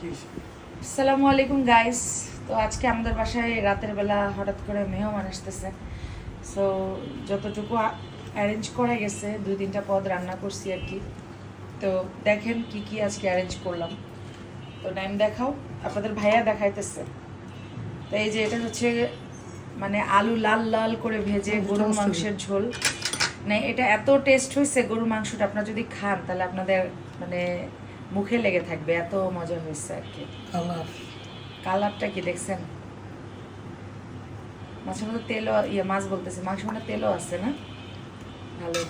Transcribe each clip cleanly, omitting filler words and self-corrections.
আসসালামু আলাইকুম গাইস। তো আজকে আমাদের বাসায় রাতের বেলা হঠাৎ করে মেহমান আসতেছে। সো যতটুকু অ্যারেঞ্জ করা গেছে 2-3টা পদ রান্না করছি আর কি। তো দেখেন কি কি আজকে অ্যারেঞ্জ করলাম। তো টাইম দেখাও, আপনাদের ভাইয়া দেখাইতেছে। তো এই যে এটা হচ্ছে মানে আলু লাল লাল করে ভেজে গরুর মাংসের ঝোল। মানে এটা এত টেস্ট হয়েছে গরুর মাংসটা, আপনারা যদি খান তাহলে আপনাদের মানে মুখে লেগে থাকবে, এত মজা হয়েছে আর কি। কালারটা কি দেখছেন? মাছের মধ্যে তেলও মাছ বলতেছে, মাংসের মধ্যে তেলও আছে না? ভালো।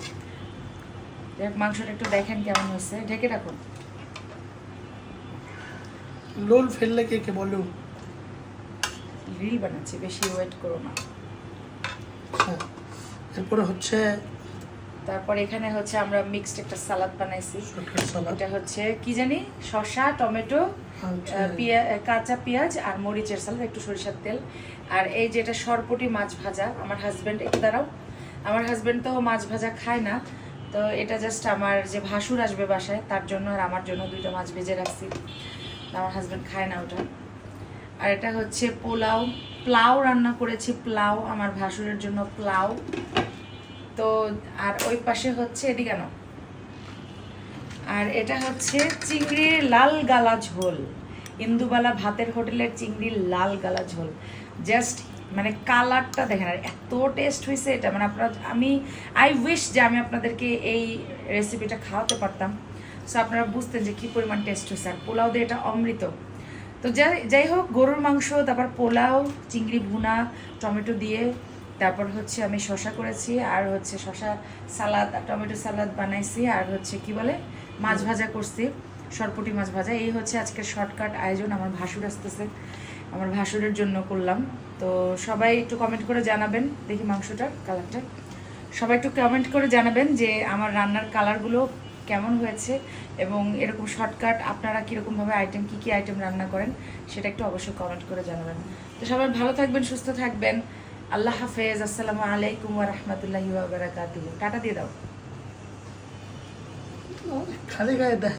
মাংসটা একটু দেখেন কেমন হয়েছে, ঢেকে রাখুন। লোল ফেললে কে বলো? রিল বানাচ্ছি, বেশি ওয়েট করো না। এরপরে হচ্ছে তারপর এখানে হচ্ছে আমরা মিক্সড একটা সালাদ বানাইছি। এটা হচ্ছে কি জানি, শসা, টমেটো, কাঁচা পেঁয়াজ আর মরিচের সালাদ, একটু সরিষার তেল। আর এই যেটা সরপটি মাছ ভাজা, আমার হাজব্যান্ড, একটু দাঁড়াও, আমার হাজব্যান্ড তো মাছ ভাজা খায় না, তো এটা জাস্ট আমার যে ভাসুর আসবে বাসায় তার জন্য আর আমার জন্য 2টা মাছ ভেজে রাখছি। আমার হাজব্যান্ড খায় না ওটা। আর এটা হচ্ছে পোলাও রান্না করেছি, পোলাও আমার ভাসুরের জন্য পোলাও। তো আর ওই পাশে হচ্ছে এদিকে না, আর এটা হচ্ছে চিংড়ির লাল গালা ঝোল, ইন্দুবালা ভাতের হোটেলের চিংড়ির লাল গালা ঝোল। জাস্ট মানে কালারটা দেখেন, আর এত টেস্ট হয়েছে এটা, মানে আপনারা, আই উইশ যে আমি আপনাদেরকে এই রেসিপিটা খাওয়াতে পারতাম, সো আপনারা বুঝতেন যে কী পরিমাণ টেস্ট হয়েছে। আর পোলাও দিয়ে এটা অমৃত। তো যাই হোক, গরুর মাংস, তারপর পোলাও, চিংড়ি ভুনা, টমেটো দিয়ে, তারপর হচ্ছে আমি শশা করেছি, আর হচ্ছে শশা সালাদ আর টমেটো সালাদ বানাইছি, আর হচ্ছে কি বলে মাছ ভাজা করছি, সরপটি মাছ ভাজা। এই হচ্ছে আজকের শর্টকাট আয়োজন। আমার ভাসুর আসতেছে, আমার ভাসুরের জন্য করলাম। তো সবাই একটু কমেন্ট করে জানাবেন, দেখি মাংসটার কালারটা, সবাই একটু কমেন্ট করে জানাবেন যে আমার রান্নার কালারগুলো কেমন হয়েছে, এবং এরকম শর্টকাট আপনারা কীরকমভাবে কী কী আইটেম রান্না করেন সেটা একটু অবশ্যই কমেন্ট করে জানাবেন। তো সবাই ভালো থাকবেন, সুস্থ থাকবেন। আল্লাহ হাফেজ। আসসালামু আলাইকুম ওয়া রাহমাতুল্লাহি ওয়া বারাকাতুহু। টাটা দিয়ে দাও। খালি গায়ে দেয়।